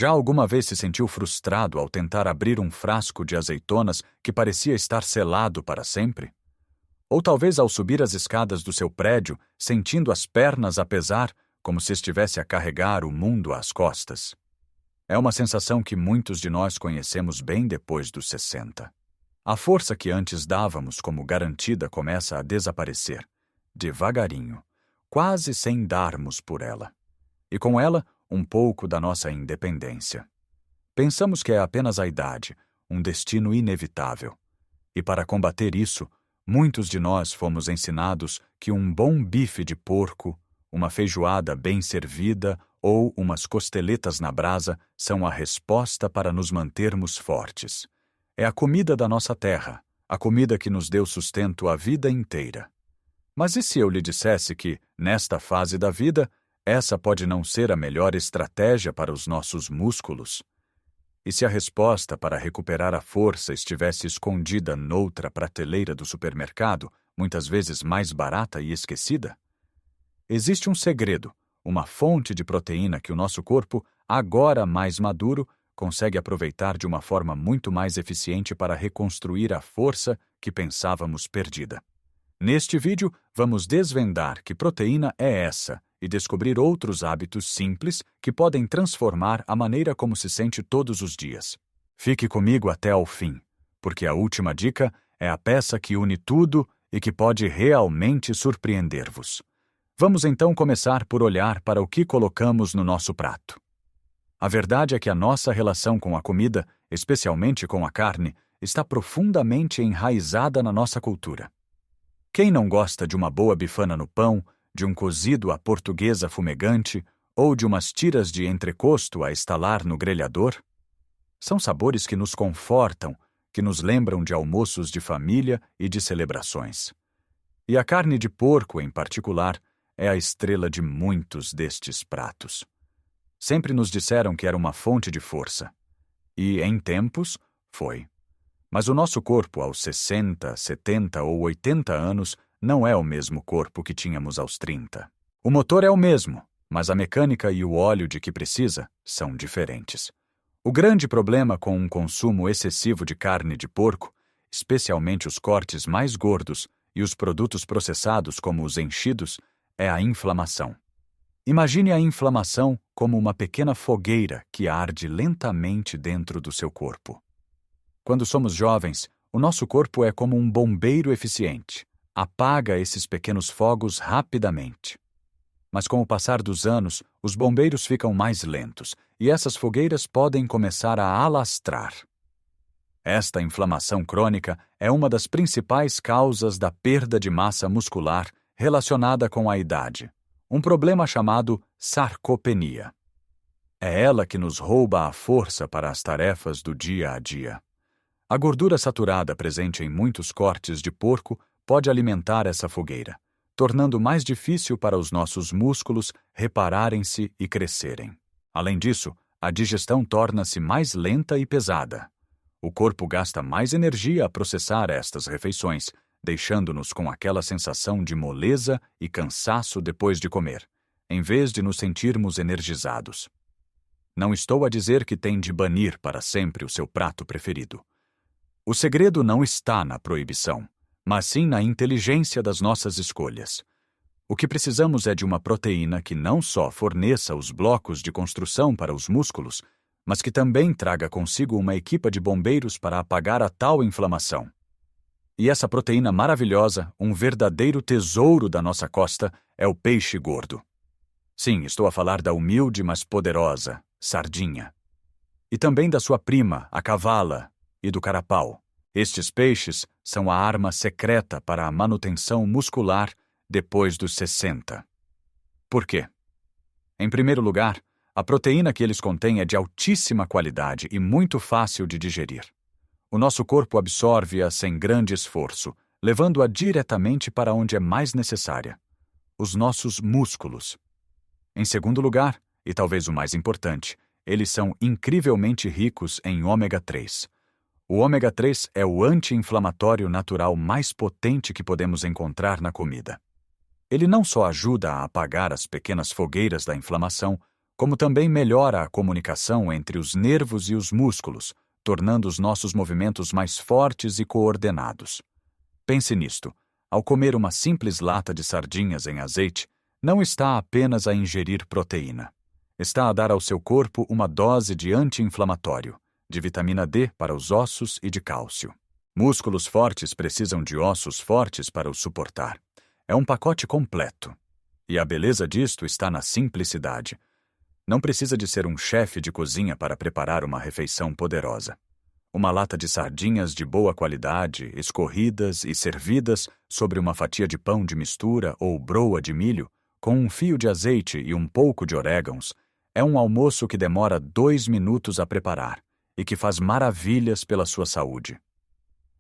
Já alguma vez se sentiu frustrado ao tentar abrir um frasco de azeitonas que parecia estar selado para sempre? Ou talvez ao subir as escadas do seu prédio, sentindo as pernas a pesar, como se estivesse a carregar o mundo às costas? É uma sensação que muitos de nós conhecemos bem depois dos 60. A força que antes dávamos como garantida começa a desaparecer, devagarinho, quase sem darmos por ela. E com ela, um pouco da nossa independência. Pensamos que é apenas a idade, um destino inevitável. E para combater isso, muitos de nós fomos ensinados que um bom bife de porco, uma feijoada bem servida ou umas costeletas na brasa são a resposta para nos mantermos fortes. É a comida da nossa terra, a comida que nos deu sustento a vida inteira. Mas e se eu lhe dissesse que, nesta fase da vida, essa pode não ser a melhor estratégia para os nossos músculos? E se a resposta para recuperar a força estivesse escondida noutra prateleira do supermercado, muitas vezes mais barata e esquecida? Existe um segredo, uma fonte de proteína que o nosso corpo, agora mais maduro, consegue aproveitar de uma forma muito mais eficiente para reconstruir a força que pensávamos perdida. Neste vídeo, vamos desvendar que proteína é essa e descobrir outros hábitos simples que podem transformar a maneira como se sente todos os dias. Fique comigo até ao fim, porque a última dica é a peça que une tudo e que pode realmente surpreender-vos. Vamos então começar por olhar para o que colocamos no nosso prato. A verdade é que a nossa relação com a comida, especialmente com a carne, está profundamente enraizada na nossa cultura. Quem não gosta de uma boa bifana no pão, de um cozido à portuguesa fumegante ou de umas tiras de entrecosto a estalar no grelhador? São sabores que nos confortam, que nos lembram de almoços de família e de celebrações. E a carne de porco, em particular, é a estrela de muitos destes pratos. Sempre nos disseram que era uma fonte de força. E, em tempos, foi. Mas o nosso corpo, aos 60, 70 ou 80 anos, não é o mesmo corpo que tínhamos aos 30. O motor é o mesmo, mas a mecânica e o óleo de que precisa são diferentes. O grande problema com um consumo excessivo de carne de porco, especialmente os cortes mais gordos e os produtos processados como os enchidos, é a inflamação. Imagine a inflamação como uma pequena fogueira que arde lentamente dentro do seu corpo. Quando somos jovens, o nosso corpo é como um bombeiro eficiente. Apaga esses pequenos fogos rapidamente. Mas com o passar dos anos, os bombeiros ficam mais lentos e essas fogueiras podem começar a alastrar. Esta inflamação crônica é uma das principais causas da perda de massa muscular relacionada com a idade, um problema chamado sarcopenia. É ela que nos rouba a força para as tarefas do dia a dia. A gordura saturada presente em muitos cortes de porco pode alimentar essa fogueira, tornando mais difícil para os nossos músculos repararem-se e crescerem. Além disso, a digestão torna-se mais lenta e pesada. O corpo gasta mais energia a processar estas refeições, deixando-nos com aquela sensação de moleza e cansaço depois de comer, em vez de nos sentirmos energizados. Não estou a dizer que tem de banir para sempre o seu prato preferido. O segredo não está na proibição, mas sim na inteligência das nossas escolhas. O que precisamos é de uma proteína que não só forneça os blocos de construção para os músculos, mas que também traga consigo uma equipa de bombeiros para apagar a tal inflamação. E essa proteína maravilhosa, um verdadeiro tesouro da nossa costa, é o peixe gordo. Sim, estou a falar da humilde, mas poderosa sardinha. E também da sua prima, a cavala, e do carapau. Estes peixes são a arma secreta para a manutenção muscular depois dos 60. Por quê? Em primeiro lugar, a proteína que eles contêm é de altíssima qualidade e muito fácil de digerir. O nosso corpo absorve-a sem grande esforço, levando-a diretamente para onde é mais necessária: os nossos músculos. Em segundo lugar, e talvez o mais importante, eles são incrivelmente ricos em ômega 3. O ômega 3 é o anti-inflamatório natural mais potente que podemos encontrar na comida. Ele não só ajuda a apagar as pequenas fogueiras da inflamação, como também melhora a comunicação entre os nervos e os músculos, tornando os nossos movimentos mais fortes e coordenados. Pense nisto: ao comer uma simples lata de sardinhas em azeite, não está apenas a ingerir proteína. Está a dar ao seu corpo uma dose de anti-inflamatório, de vitamina D para os ossos e de cálcio. Músculos fortes precisam de ossos fortes para os suportar. É um pacote completo. E a beleza disto está na simplicidade. Não precisa de ser um chefe de cozinha para preparar uma refeição poderosa. Uma lata de sardinhas de boa qualidade, escorridas e servidas sobre uma fatia de pão de mistura ou broa de milho, com um fio de azeite e um pouco de orégãos, é um almoço que demora 2 minutos a preparar e que faz maravilhas pela sua saúde.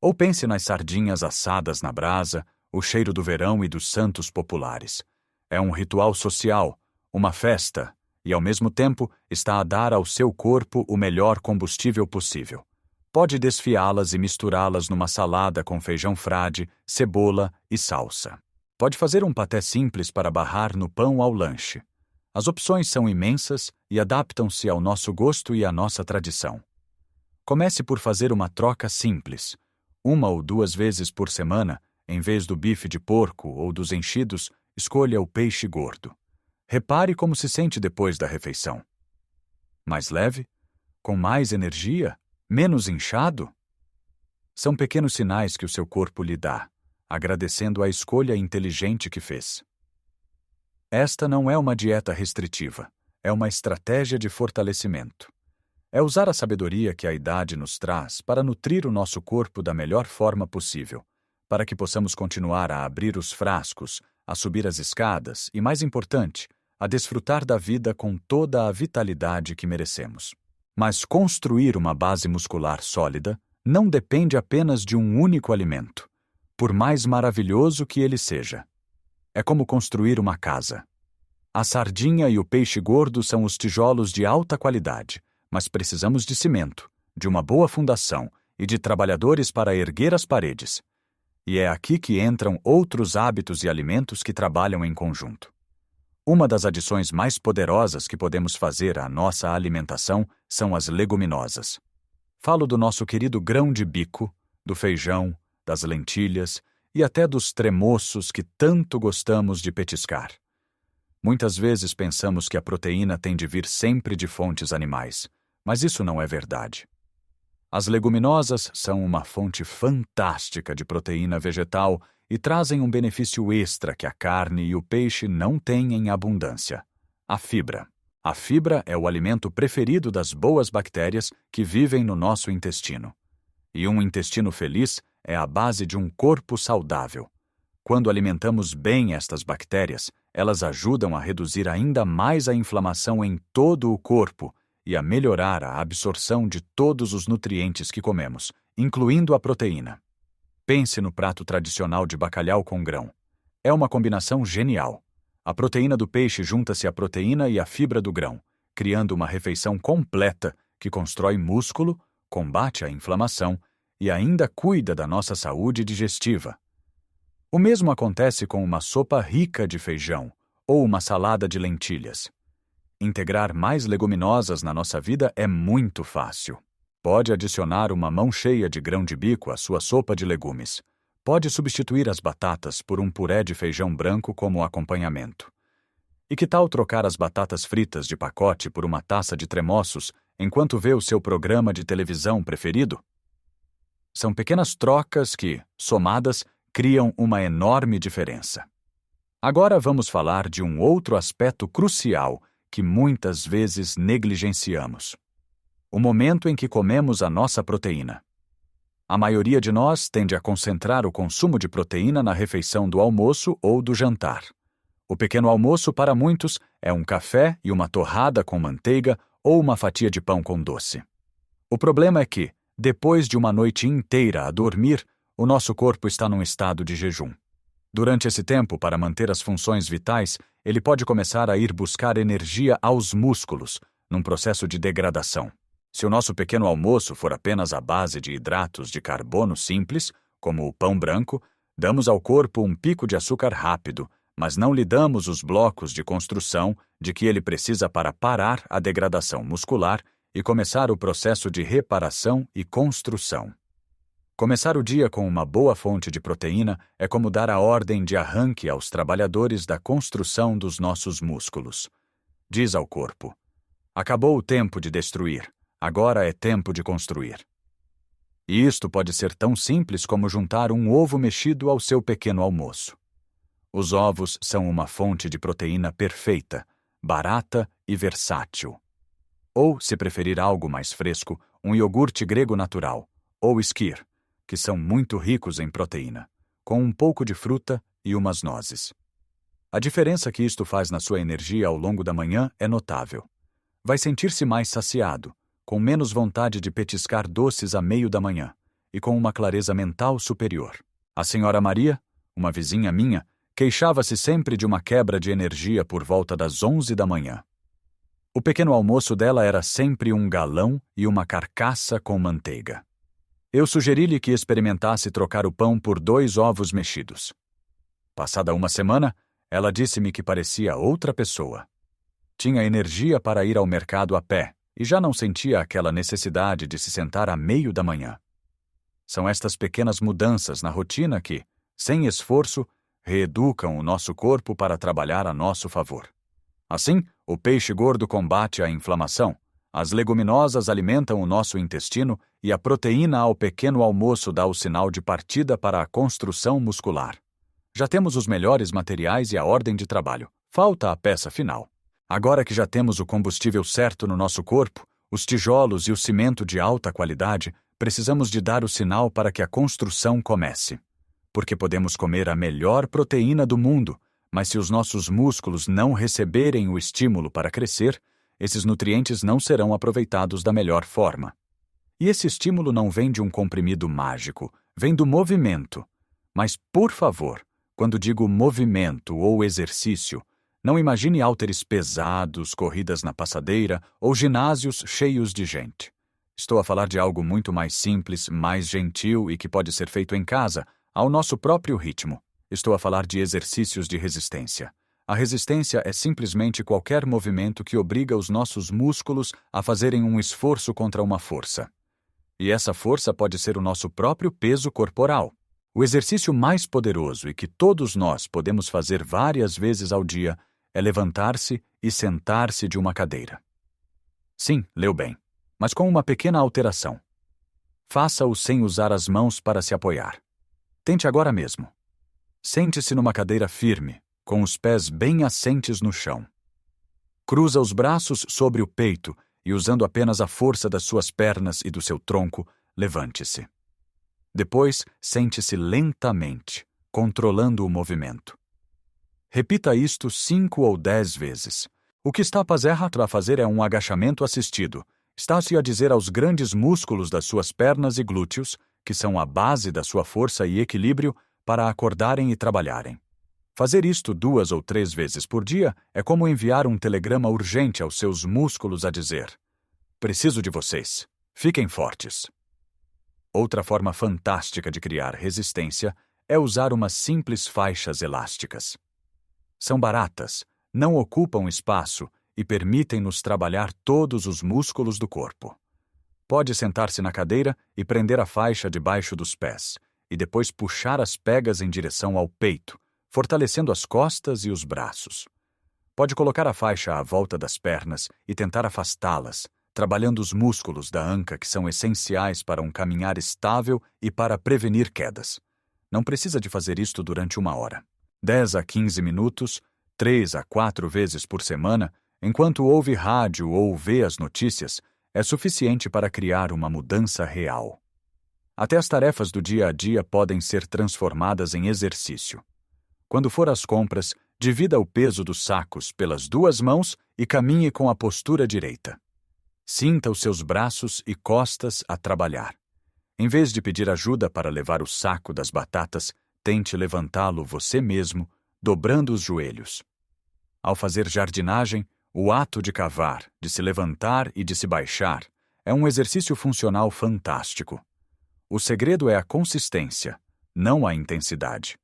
Ou pense nas sardinhas assadas na brasa, o cheiro do verão e dos santos populares. É um ritual social, uma festa, e ao mesmo tempo está a dar ao seu corpo o melhor combustível possível. Pode desfiá-las e misturá-las numa salada com feijão frade, cebola e salsa. Pode fazer um paté simples para barrar no pão ao lanche. As opções são imensas e adaptam-se ao nosso gosto e à nossa tradição. Comece por fazer uma troca simples. 1 ou 2 vezes por semana, em vez do bife de porco ou dos enchidos, escolha o peixe gordo. Repare como se sente depois da refeição. Mais leve? Com mais energia? Menos inchado? São pequenos sinais que o seu corpo lhe dá, agradecendo a escolha inteligente que fez. Esta não é uma dieta restritiva, é uma estratégia de fortalecimento. É usar a sabedoria que a idade nos traz para nutrir o nosso corpo da melhor forma possível, para que possamos continuar a abrir os frascos, a subir as escadas e, mais importante, a desfrutar da vida com toda a vitalidade que merecemos. Mas construir uma base muscular sólida não depende apenas de um único alimento, por mais maravilhoso que ele seja. É como construir uma casa. A sardinha e o peixe gordo são os tijolos de alta qualidade, mas precisamos de cimento, de uma boa fundação e de trabalhadores para erguer as paredes. E é aqui que entram outros hábitos e alimentos que trabalham em conjunto. Uma das adições mais poderosas que podemos fazer à nossa alimentação são as leguminosas. Falo do nosso querido grão de bico, do feijão, das lentilhas e até dos tremoços que tanto gostamos de petiscar. Muitas vezes pensamos que a proteína tem de vir sempre de fontes animais, mas isso não é verdade. As leguminosas são uma fonte fantástica de proteína vegetal e trazem um benefício extra que a carne e o peixe não têm em abundância: a fibra. A fibra é o alimento preferido das boas bactérias que vivem no nosso intestino. E um intestino feliz é a base de um corpo saudável. Quando alimentamos bem estas bactérias, elas ajudam a reduzir ainda mais a inflamação em todo o corpo e a melhorar a absorção de todos os nutrientes que comemos, incluindo a proteína. Pense no prato tradicional de bacalhau com grão. É uma combinação genial. A proteína do peixe junta-se à proteína e à fibra do grão, criando uma refeição completa que constrói músculo, combate a inflamação e ainda cuida da nossa saúde digestiva. O mesmo acontece com uma sopa rica de feijão ou uma salada de lentilhas. Integrar mais leguminosas na nossa vida é muito fácil. Pode adicionar uma mão cheia de grão de bico à sua sopa de legumes. Pode substituir as batatas por um puré de feijão branco como acompanhamento. E que tal trocar as batatas fritas de pacote por uma taça de tremoços enquanto vê o seu programa de televisão preferido? São pequenas trocas que, somadas, criam uma enorme diferença. Agora vamos falar de um outro aspecto crucial que muitas vezes negligenciamos: o momento em que comemos a nossa proteína. A maioria de nós tende a concentrar o consumo de proteína na refeição do almoço ou do jantar. O pequeno almoço, para muitos, é um café e uma torrada com manteiga ou uma fatia de pão com doce. O problema é que, depois de uma noite inteira a dormir, o nosso corpo está num estado de jejum. Durante esse tempo, para manter as funções vitais, ele pode começar a ir buscar energia aos músculos, num processo de degradação. Se o nosso pequeno almoço for apenas à base de hidratos de carbono simples, como o pão branco, damos ao corpo um pico de açúcar rápido, mas não lhe damos os blocos de construção de que ele precisa para parar a degradação muscular e começar o processo de reparação e construção. Começar o dia com uma boa fonte de proteína é como dar a ordem de arranque aos trabalhadores da construção dos nossos músculos. Diz ao corpo: acabou o tempo de destruir, agora é tempo de construir. E isto pode ser tão simples como juntar um ovo mexido ao seu pequeno almoço. Os ovos são uma fonte de proteína perfeita, barata e versátil. Ou, se preferir algo mais fresco, um iogurte grego natural, ou skyr, que são muito ricos em proteína, com um pouco de fruta e umas nozes. A diferença que isto faz na sua energia ao longo da manhã é notável. Vai sentir-se mais saciado, com menos vontade de petiscar doces a meio da manhã, e com uma clareza mental superior. A senhora Maria, uma vizinha minha, queixava-se sempre de uma quebra de energia por volta das 11 da manhã. O pequeno almoço dela era sempre um galão e uma carcaça com manteiga. Eu sugeri-lhe que experimentasse trocar o pão por 2 ovos mexidos. Passada uma semana, ela disse-me que parecia outra pessoa. Tinha energia para ir ao mercado a pé e já não sentia aquela necessidade de se sentar a meio da manhã. São estas pequenas mudanças na rotina que, sem esforço, reeducam o nosso corpo para trabalhar a nosso favor. Assim, o peixe gordo combate a inflamação, as leguminosas alimentam o nosso intestino e a proteína ao pequeno almoço dá o sinal de partida para a construção muscular. Já temos os melhores materiais e a ordem de trabalho. Falta a peça final. Agora que já temos o combustível certo no nosso corpo, os tijolos e o cimento de alta qualidade, precisamos de dar o sinal para que a construção comece. Porque podemos comer a melhor proteína do mundo, mas se os nossos músculos não receberem o estímulo para crescer, esses nutrientes não serão aproveitados da melhor forma. E esse estímulo não vem de um comprimido mágico, vem do movimento. Mas, por favor, quando digo movimento ou exercício, não imagine halteres pesados, corridas na passadeira ou ginásios cheios de gente. Estou a falar de algo muito mais simples, mais gentil e que pode ser feito em casa, ao nosso próprio ritmo. Estou a falar de exercícios de resistência. A resistência é simplesmente qualquer movimento que obriga os nossos músculos a fazerem um esforço contra uma força. E essa força pode ser o nosso próprio peso corporal. O exercício mais poderoso e que todos nós podemos fazer várias vezes ao dia é levantar-se e sentar-se de uma cadeira. Sim, leu bem, mas com uma pequena alteração. Faça-o sem usar as mãos para se apoiar. Tente agora mesmo. Sente-se numa cadeira firme, com os pés bem assentes no chão. Cruza os braços sobre o peito e, usando apenas a força das suas pernas e do seu tronco, levante-se. Depois, sente-se lentamente, controlando o movimento. Repita isto 5 ou 10 vezes. O que está a fazer é um agachamento assistido. Está-se a dizer aos grandes músculos das suas pernas e glúteos, que são a base da sua força e equilíbrio, para acordarem e trabalharem. Fazer isto 2 ou 3 vezes por dia é como enviar um telegrama urgente aos seus músculos a dizer: preciso de vocês. Fiquem fortes. Outra forma fantástica de criar resistência é usar umas simples faixas elásticas. São baratas, não ocupam espaço e permitem-nos trabalhar todos os músculos do corpo. Pode sentar-se na cadeira e prender a faixa debaixo dos pés, e depois puxar as pegas em direção ao peito, fortalecendo as costas e os braços. Pode colocar a faixa à volta das pernas e tentar afastá-las, trabalhando os músculos da anca que são essenciais para um caminhar estável e para prevenir quedas. Não precisa de fazer isto durante 1 hora. 10 a 15 minutos, 3 a 4 vezes por semana, enquanto ouve rádio ou vê as notícias, é suficiente para criar uma mudança real. Até as tarefas do dia a dia podem ser transformadas em exercício. Quando for às compras, divida o peso dos sacos pelas 2 mãos e caminhe com a postura direita. Sinta os seus braços e costas a trabalhar. Em vez de pedir ajuda para levar o saco das batatas, tente levantá-lo você mesmo, dobrando os joelhos. Ao fazer jardinagem, o ato de cavar, de se levantar e de se baixar é um exercício funcional fantástico. O segredo é a consistência, não a intensidade.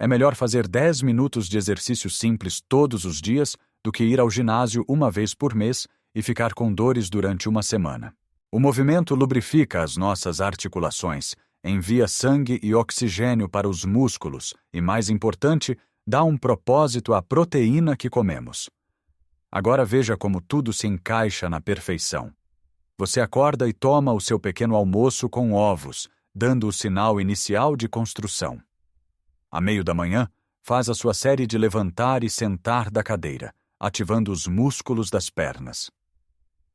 É melhor fazer 10 minutos de exercício simples todos os dias do que ir ao ginásio uma vez por mês e ficar com dores durante uma semana. O movimento lubrifica as nossas articulações, envia sangue e oxigênio para os músculos e, mais importante, dá um propósito à proteína que comemos. Agora veja como tudo se encaixa na perfeição. Você acorda e toma o seu pequeno almoço com ovos, dando o sinal inicial de construção. À meio da manhã, faz a sua série de levantar e sentar da cadeira, ativando os músculos das pernas.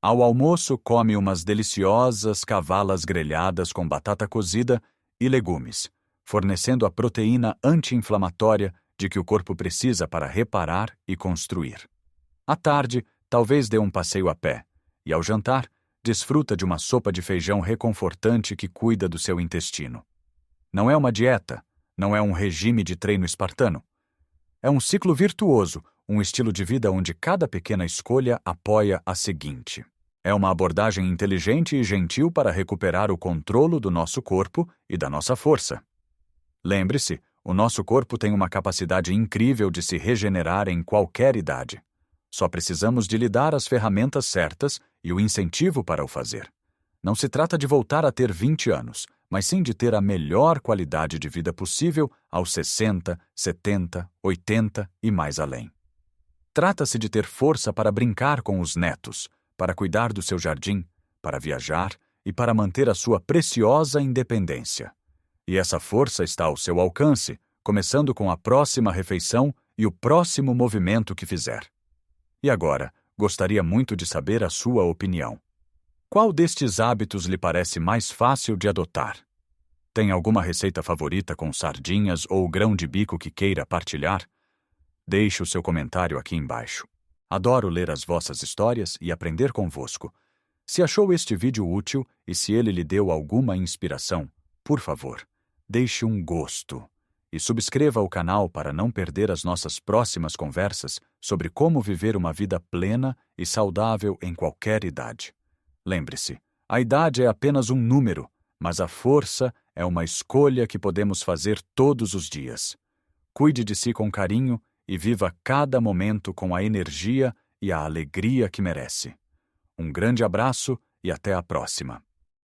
Ao almoço, come umas deliciosas cavalas grelhadas com batata cozida e legumes, fornecendo a proteína anti-inflamatória de que o corpo precisa para reparar e construir. À tarde, talvez dê um passeio a pé, e ao jantar, desfruta de uma sopa de feijão reconfortante que cuida do seu intestino. Não é uma dieta, não é um regime de treino espartano. É um ciclo virtuoso, um estilo de vida onde cada pequena escolha apoia a seguinte. É uma abordagem inteligente e gentil para recuperar o controle do nosso corpo e da nossa força. Lembre-se, o nosso corpo tem uma capacidade incrível de se regenerar em qualquer idade. Só precisamos de lhe dar as ferramentas certas e o incentivo para o fazer. Não se trata de voltar a ter 20 anos, mas sim de ter a melhor qualidade de vida possível aos 60, 70, 80 e mais além. Trata-se de ter força para brincar com os netos, para cuidar do seu jardim, para viajar e para manter a sua preciosa independência. E essa força está ao seu alcance, começando com a próxima refeição e o próximo movimento que fizer. E agora, gostaria muito de saber a sua opinião. Qual destes hábitos lhe parece mais fácil de adotar? Tem alguma receita favorita com sardinhas ou grão de bico que queira partilhar? Deixe o seu comentário aqui embaixo. Adoro ler as vossas histórias e aprender convosco. Se achou este vídeo útil e se ele lhe deu alguma inspiração, por favor, deixe um gosto e subscreva o canal para não perder as nossas próximas conversas sobre como viver uma vida plena e saudável em qualquer idade. Lembre-se, a idade é apenas um número, mas a força é uma escolha que podemos fazer todos os dias. Cuide de si com carinho e viva cada momento com a energia e a alegria que merece. Um grande abraço e até a próxima.